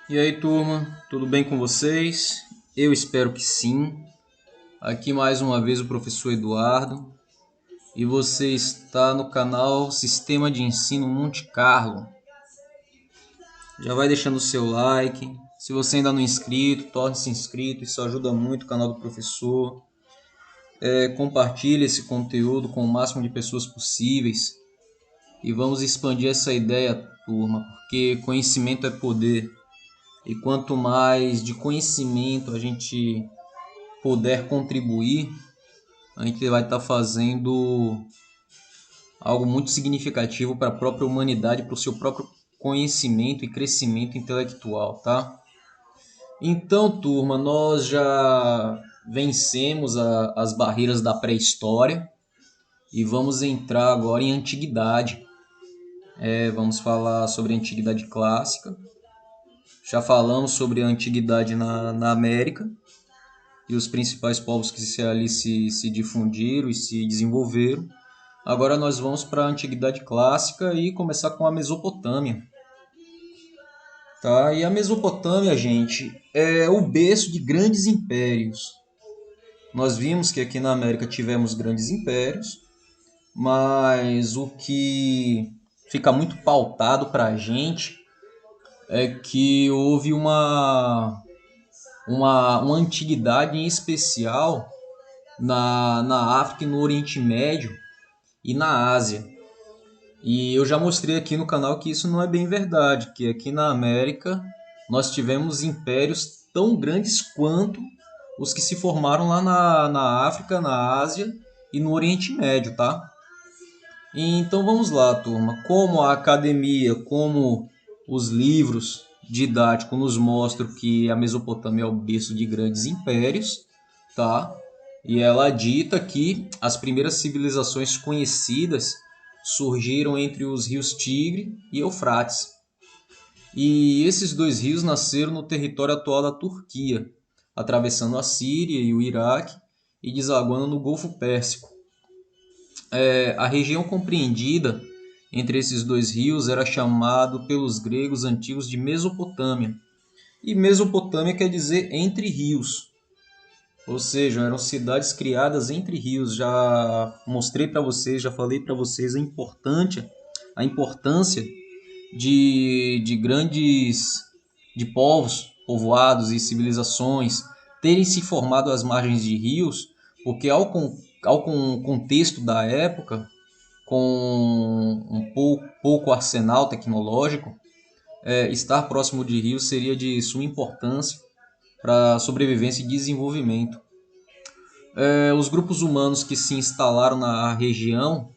E aí, turma, tudo bem com vocês? Eu espero que sim. Aqui mais uma vez o professor Eduardo e você está no canal Sistema de Ensino Monte Carlo. Já vai deixando o seu like. Se você ainda não é inscrito, torne-se inscrito, isso ajuda muito o canal do professor. Compartilhe esse conteúdo com o máximo de pessoas possíveis e vamos expandir essa ideia, turma, porque conhecimento é poder. E quanto mais de conhecimento a gente puder contribuir, a gente vai estar fazendo algo muito significativo para a própria humanidade, para o seu próprio conhecimento e crescimento intelectual, tá? Então, turma, nós já vencemos as barreiras da pré-história e vamos entrar agora em antiguidade. Vamos falar sobre a antiguidade clássica. Já falamos sobre a antiguidade na América e os principais povos que ali se difundiram e se desenvolveram. Agora nós vamos para a Antiguidade Clássica e começar com a Mesopotâmia. Tá? E a Mesopotâmia, gente, é o berço de grandes impérios. Nós vimos que aqui na América tivemos grandes impérios, mas o que fica muito pautado para a gente é que houve uma antiguidade em especial na África e no Oriente Médio e na Ásia. E eu já mostrei aqui no canal que isso não é bem verdade, que aqui na América nós tivemos impérios tão grandes quanto os que se formaram lá na África, na Ásia e no Oriente Médio, tá? E então vamos lá, turma. Como a academia, como os livros didáticos nos mostram que a Mesopotâmia é o berço de grandes impérios, tá? E ela dita que as primeiras civilizações conhecidas surgiram entre os rios Tigre e Eufrates. E esses dois rios nasceram no território atual da Turquia, atravessando a Síria e o Iraque e desaguando no Golfo Pérsico. A região compreendida entre esses dois rios era chamado pelos gregos antigos de Mesopotâmia. E Mesopotâmia quer dizer entre rios. Ou seja, eram cidades criadas entre rios. Já mostrei para vocês, já falei para vocês a importância de grandes de povos, povoados e civilizações terem se formado às margens de rios, porque ao contexto da época, com um pouco arsenal tecnológico, estar próximo de rios seria de suma importância para sobrevivência e desenvolvimento. Os grupos humanos que se instalaram na região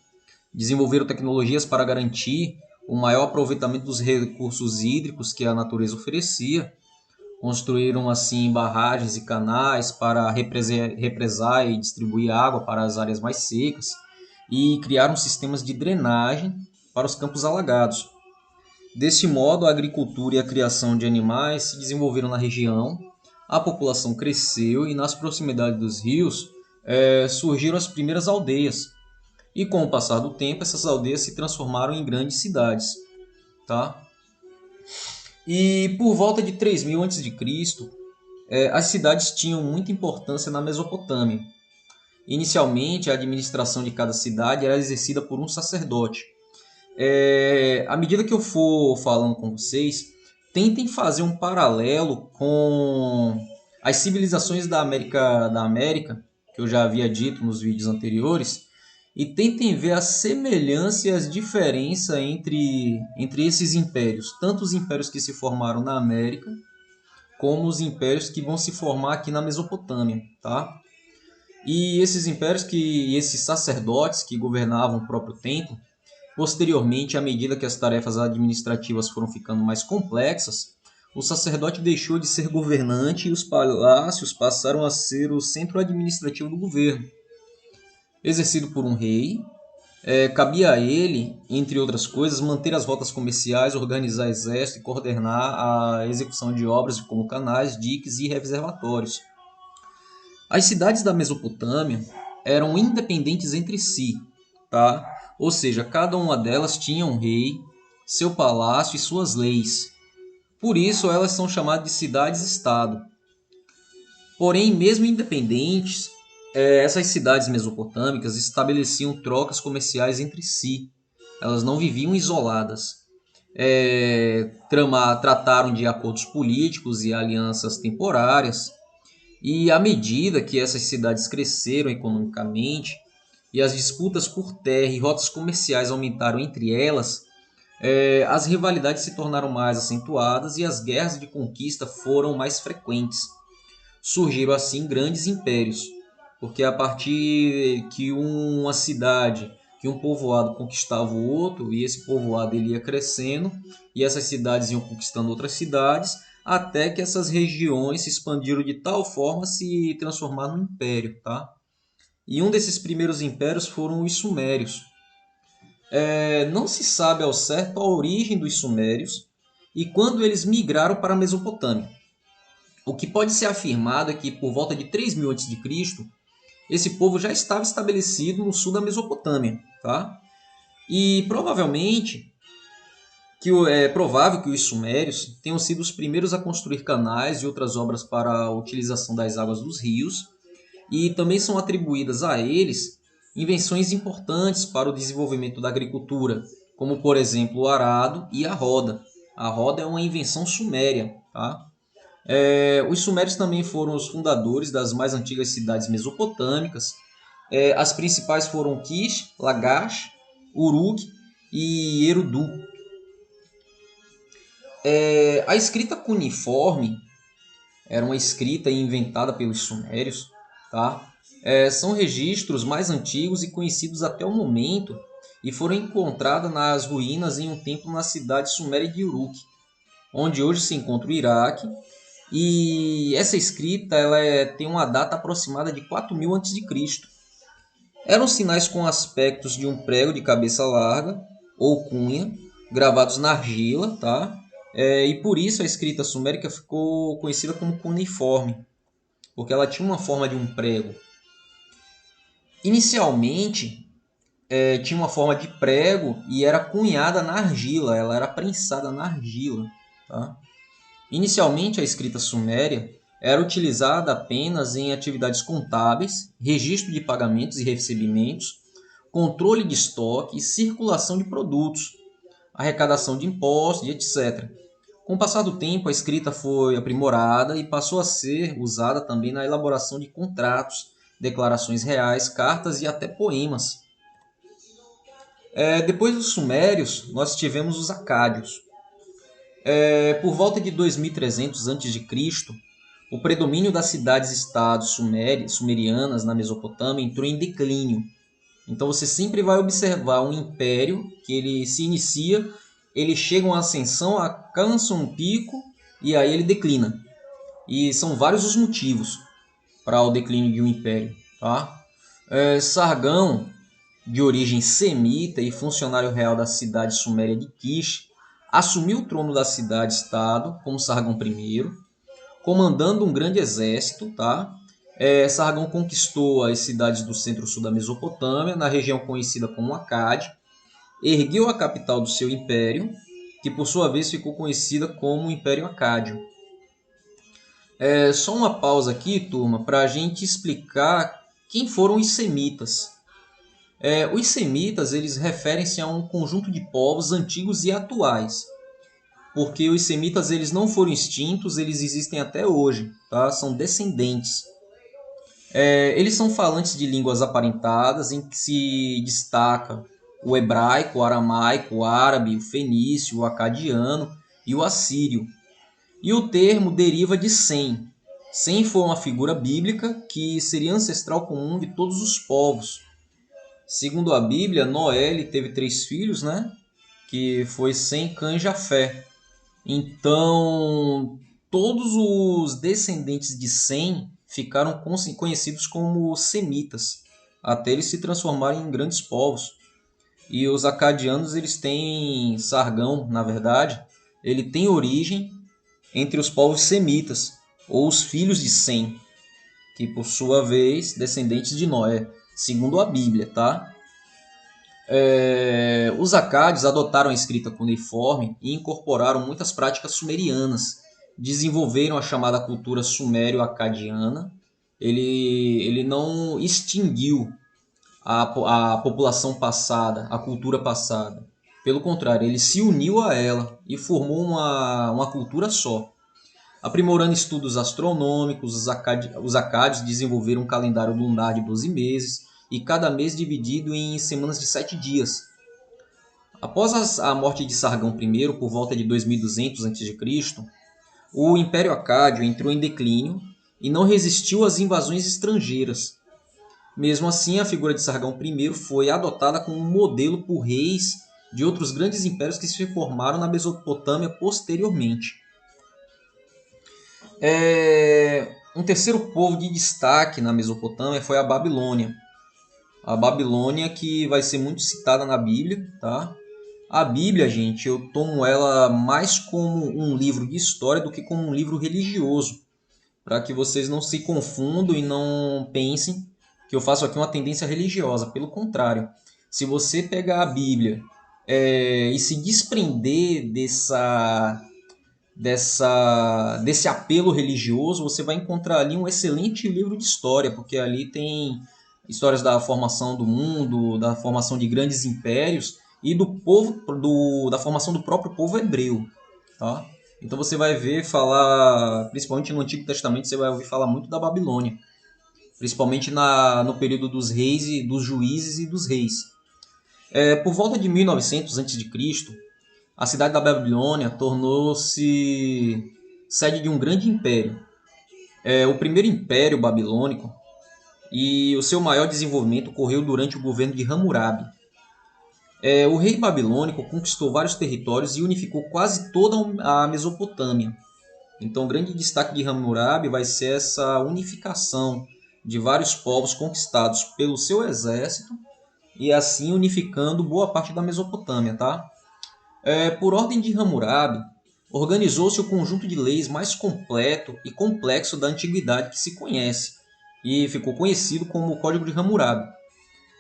desenvolveram tecnologias para garantir o maior aproveitamento dos recursos hídricos que a natureza oferecia. Construíram assim barragens e canais para represar e distribuir água para as áreas mais secas e criaram sistemas de drenagem para os campos alagados. Deste modo, a agricultura e a criação de animais se desenvolveram na região, a população cresceu e nas proximidades dos rios surgiram as primeiras aldeias. E com o passar do tempo, essas aldeias se transformaram em grandes cidades. Tá? E por volta de 3000 a.C., as cidades tinham muita importância na Mesopotâmia. Inicialmente, a administração de cada cidade era exercida por um sacerdote. À medida que eu for falando com vocês, tentem fazer um paralelo com as civilizações da América, que eu já havia dito nos vídeos anteriores, e tentem ver a semelhança e as diferenças entre esses impérios, tanto os impérios que se formaram na América, como os impérios que vão se formar aqui na Mesopotâmia, tá? E esses impérios e esses sacerdotes que governavam o próprio templo, posteriormente, à medida que as tarefas administrativas foram ficando mais complexas, o sacerdote deixou de ser governante e os palácios passaram a ser o centro administrativo do governo, exercido por um rei. Cabia a ele, entre outras coisas, manter as rotas comerciais, organizar exército e coordenar a execução de obras como canais, diques e reservatórios. As cidades da Mesopotâmia eram independentes entre si, tá? Ou seja, cada uma delas tinha um rei, seu palácio e suas leis. Por isso elas são chamadas de cidades-estado. Porém, mesmo independentes, essas cidades mesopotâmicas estabeleciam trocas comerciais entre si. Elas não viviam isoladas. Trataram de acordos políticos e alianças temporárias. E à medida que essas cidades cresceram economicamente e as disputas por terra e rotas comerciais aumentaram entre elas, as rivalidades se tornaram mais acentuadas e as guerras de conquista foram mais frequentes. Surgiram assim grandes impérios, porque a partir que uma cidade, que um povoado conquistava o outro, e esse povoado ele ia crescendo, e essas cidades iam conquistando outras cidades, até que essas regiões se expandiram de tal forma a se transformar num império, tá? E um desses primeiros impérios foram os sumérios. Não se sabe ao certo a origem dos sumérios e quando eles migraram para a Mesopotâmia. O que pode ser afirmado é que por volta de 3000 a.C., esse povo já estava estabelecido no sul da Mesopotâmia, tá? E é provável que os sumérios tenham sido os primeiros a construir canais e outras obras para a utilização das águas dos rios, e também são atribuídas a eles invenções importantes para o desenvolvimento da agricultura, como por exemplo o arado e a roda. A roda é uma invenção suméria, tá? Os sumérios também foram os fundadores das mais antigas cidades mesopotâmicas. As principais foram Kish, Lagash, Uruk e Eridu. A escrita cuneiforme era uma escrita inventada pelos sumérios, tá? São registros mais antigos e conhecidos até o momento e foram encontradas nas ruínas em um templo na cidade suméria de Uruk, onde hoje se encontra o Iraque. E essa escrita tem uma data aproximada de 4000 a.C. Eram sinais com aspectos de um prego de cabeça larga ou cunha, gravados na argila, tá? E por isso a escrita sumérica ficou conhecida como cuneiforme, porque ela tinha uma forma de um prego. Inicialmente, tinha uma forma de prego e era cunhada na argila, ela era prensada na argila, tá? Inicialmente, a escrita suméria era utilizada apenas em atividades contábeis, registro de pagamentos e recebimentos, controle de estoque e circulação de produtos, arrecadação de impostos e etc. Com o passar do tempo, a escrita foi aprimorada e passou a ser usada também na elaboração de contratos, declarações reais, cartas e até poemas. Depois dos sumérios, nós tivemos os acádios. Por volta de 2300 a.C., o predomínio das cidades-estados sumerianas na Mesopotâmia entrou em declínio. Então você sempre vai observar um império que ele se inicia, ele chega a uma ascensão, alcança um pico e aí ele declina. E são vários os motivos para o declínio de um império, tá? Sargão, de origem semita e funcionário real da cidade suméria de Kish, assumiu o trono da cidade-estado como Sargão I, comandando um grande exército, tá? Sargão conquistou as cidades do centro-sul da Mesopotâmia, na região conhecida como Acade, ergueu a capital do seu império, que por sua vez ficou conhecida como Império Acádio. Só uma pausa aqui, turma, para a gente explicar quem foram os semitas. Os semitas eles referem-se a um conjunto de povos antigos e atuais, porque os semitas eles não foram extintos, eles existem até hoje, tá? São descendentes. Eles são falantes de línguas aparentadas, em que se destaca o hebraico, o aramaico, o árabe, o fenício, o acadiano e o assírio. E o termo deriva de Sem. Sem foi uma figura bíblica que seria ancestral comum de todos os povos. Segundo a Bíblia, Noé ele teve 3 filhos, né? Que foi Sem, Cã e Jafé. Então, todos os descendentes de Sem ficaram conhecidos como semitas, até eles se transformarem em grandes povos. E os acadianos, eles têm Sargão, na verdade, ele tem origem entre os povos semitas, ou os filhos de Sem, que por sua vez, descendentes de Noé, segundo a Bíblia, tá? Os acádios adotaram a escrita cuneiforme e incorporaram muitas práticas sumerianas. Desenvolveram a chamada cultura sumério-acadiana. Ele não extinguiu a população passada, a cultura passada. Pelo contrário, ele se uniu a ela e formou uma cultura só. Aprimorando estudos astronômicos, os acádios desenvolveram um calendário lunar de 12 meses e cada mês dividido em semanas de 7 dias. Após a morte de Sargão I, por volta de 2200 a.C., o Império Acádio entrou em declínio e não resistiu às invasões estrangeiras. Mesmo assim, a figura de Sargão I foi adotada como modelo por reis de outros grandes impérios que se formaram na Mesopotâmia posteriormente. Um terceiro povo de destaque na Mesopotâmia foi a Babilônia. A Babilônia, que vai ser muito citada na Bíblia, tá? A Bíblia, gente, eu tomo ela mais como um livro de história do que como um livro religioso, para que vocês não se confundam e não pensem que eu faço aqui uma tendência religiosa. Pelo contrário, se você pegar a Bíblia e se desprender desse apelo religioso, você vai encontrar ali um excelente livro de história, porque ali tem histórias da formação do mundo, da formação de grandes impérios e da formação do próprio povo hebreu, tá? Então você vai ver falar, principalmente no Antigo Testamento, você vai ouvir falar muito da Babilônia, principalmente no período dos reis e dos juízes e dos reis. Por volta de 1900 a.C., a cidade da Babilônia tornou-se sede de um grande império. O primeiro império babilônico, e o seu maior desenvolvimento ocorreu durante o governo de Hammurabi. O rei babilônico conquistou vários territórios e unificou quase toda a Mesopotâmia. Então, o grande destaque de Hammurabi vai ser essa unificação de vários povos conquistados pelo seu exército e assim unificando boa parte da Mesopotâmia, tá? Por ordem de Hammurabi, organizou-se o conjunto de leis mais completo e complexo da antiguidade que se conhece e ficou conhecido como o Código de Hammurabi.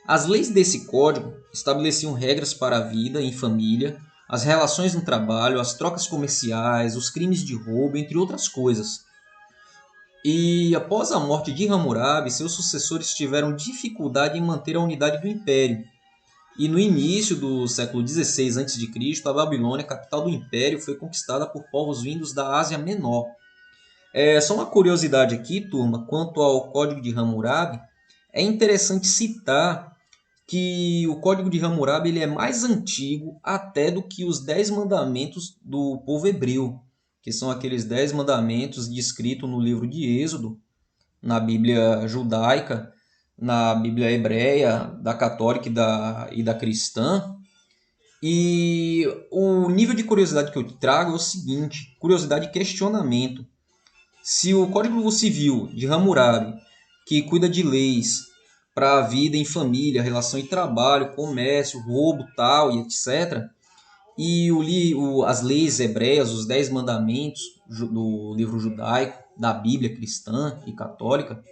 As leis desse código estabeleciam regras para a vida em família, as relações no trabalho, as trocas comerciais, os crimes de roubo, entre outras coisas. E após a morte de Hammurabi, seus sucessores tiveram dificuldade em manter a unidade do império. E no início do século XVI a.C., a Babilônia, capital do império, foi conquistada por povos vindos da Ásia Menor. Só uma curiosidade aqui, turma, quanto ao Código de Hammurabi, é interessante citar que o Código de Hammurabi ele é mais antigo até do que os 10 mandamentos do povo hebreu, que são aqueles 10 mandamentos descritos no livro de Êxodo, na Bíblia judaica, na Bíblia hebreia, da católica e da cristã. E o nível de curiosidade que eu trago é o seguinte, curiosidade e questionamento. Se o Código Civil de Hammurabi, que cuida de leis para a vida em família, relação em trabalho, comércio, roubo, tal e etc., e as leis hebreias, os 10 mandamentos do livro judaico, da Bíblia cristã e católica,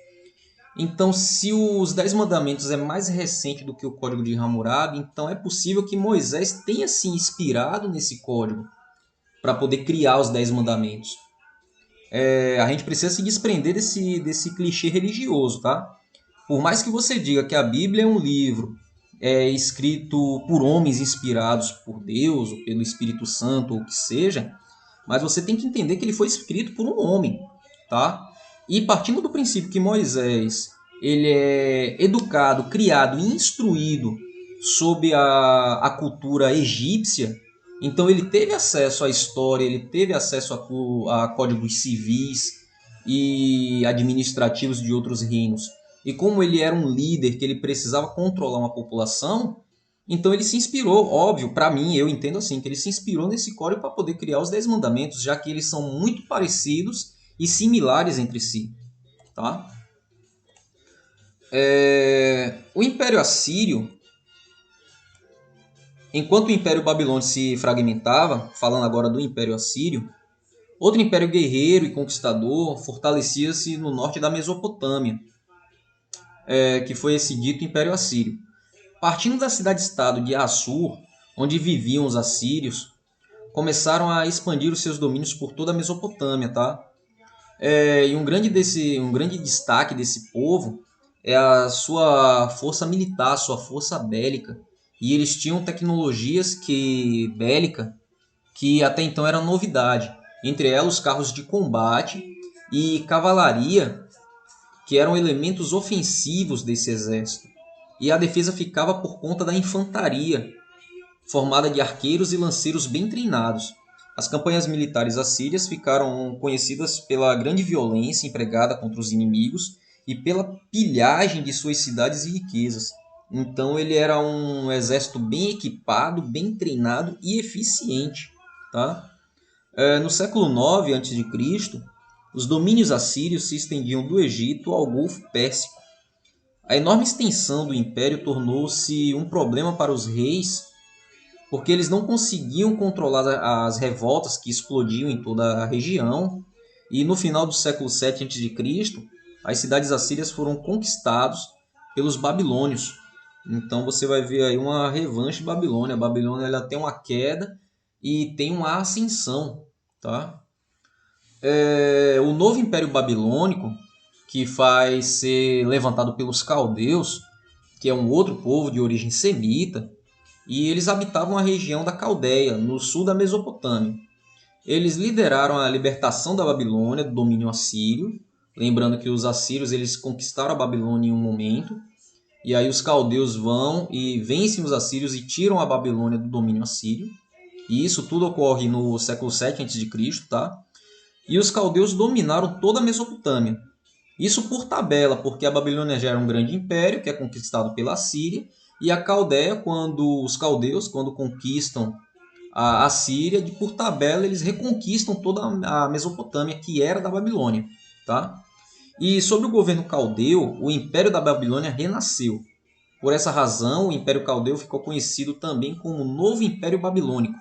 então, se os 10 mandamentos é mais recente do que o Código de Hammurabi, então é possível que Moisés tenha se inspirado nesse código para poder criar os 10 mandamentos. A gente precisa se desprender desse clichê religioso, tá? Por mais que você diga que a Bíblia é um livro escrito por homens inspirados por Deus, ou pelo Espírito Santo, ou o que seja, mas você tem que entender que ele foi escrito por um homem, tá? E partindo do princípio que Moisés ele é educado, criado e instruído sob a cultura egípcia, então ele teve acesso à história, ele teve acesso a códigos civis e administrativos de outros reinos. E como ele era um líder que ele precisava controlar uma população, então ele se inspirou, óbvio, para mim, eu entendo assim, que ele se inspirou nesse código para poder criar os 10 mandamentos, já que eles são muito parecidos e similares entre si. Tá? O Império Assírio, enquanto o Império Babilônico se fragmentava, falando agora do Império Assírio, outro império guerreiro e conquistador fortalecia-se no norte da Mesopotâmia, que foi esse dito Império Assírio. Partindo da cidade-estado de Assur, onde viviam os assírios, começaram a expandir os seus domínios por toda a Mesopotâmia, tá? E um grande destaque desse povo é a sua força militar, sua força bélica. E eles tinham tecnologias bélica que até então eram novidade. Entre elas, os carros de combate e cavalaria, que eram elementos ofensivos desse exército. E a defesa ficava por conta da infantaria, formada de arqueiros e lanceiros bem treinados. As campanhas militares assírias ficaram conhecidas pela grande violência empregada contra os inimigos e pela pilhagem de suas cidades e riquezas. Então ele era um exército bem equipado, bem treinado e eficiente. Tá? No século IX a.C., os domínios assírios se estendiam do Egito ao Golfo Pérsico. A enorme extensão do império tornou-se um problema para os reis, porque eles não conseguiam controlar as revoltas que explodiam em toda a região. E no final do século VII a.C., as cidades assírias foram conquistadas pelos babilônios. Então você vai ver aí uma revanche de Babilônia. A Babilônia ela tem uma queda e tem uma ascensão. Tá? O novo Império Babilônico, que vai ser levantado pelos caldeus, que é um outro povo de origem semita, e eles habitavam a região da Caldeia, no sul da Mesopotâmia. Eles lideraram a libertação da Babilônia do domínio assírio, lembrando que os assírios eles conquistaram a Babilônia em um momento, e aí os caldeus vão e vencem os assírios e tiram a Babilônia do domínio assírio. E isso tudo ocorre no século VII a.C., tá? E os caldeus dominaram toda a Mesopotâmia. Isso por tabela, porque a Babilônia já era um grande império, que é conquistado pela Síria, e a Caldeia, os caldeus, quando conquistam a Síria, por tabela eles reconquistam toda a Mesopotâmia, que era da Babilônia. Tá? E sobre o governo caldeu, o Império da Babilônia renasceu. Por essa razão, o Império Caldeu ficou conhecido também como Novo Império Babilônico.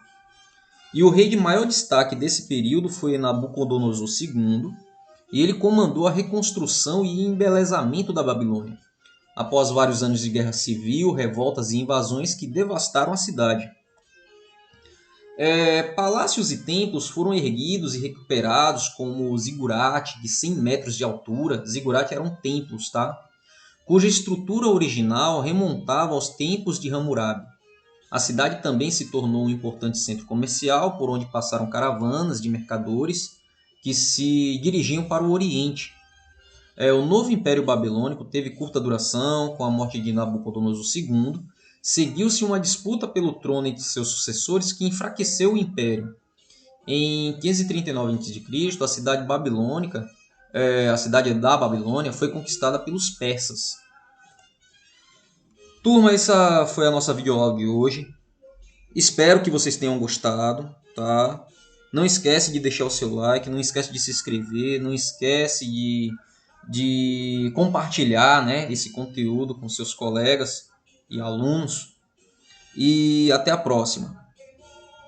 E o rei de maior destaque desse período foi Nabucodonosor II, e ele comandou a reconstrução e embelezamento da Babilônia, após vários anos de guerra civil, revoltas e invasões que devastaram a cidade. Palácios e templos foram erguidos e recuperados, como o zigurate, de 100 metros de altura. Zigurate eram templos, tá? Cuja estrutura original remontava aos tempos de Hammurabi. A cidade também se tornou um importante centro comercial, por onde passaram caravanas de mercadores que se dirigiam para o Oriente. O novo Império Babilônico teve curta duração, com a morte de Nabucodonosor II. Seguiu-se uma disputa pelo trono entre seus sucessores que enfraqueceu o império. Em 539 a.C., a cidade babilônica, a cidade da Babilônia, foi conquistada pelos persas. Turma, essa foi a nossa videoaula de hoje. Espero que vocês tenham gostado, tá? Não esquece de deixar o seu like, não esquece de se inscrever, não esquece de compartilhar, né, esse conteúdo com seus colegas e alunos. E até a próxima.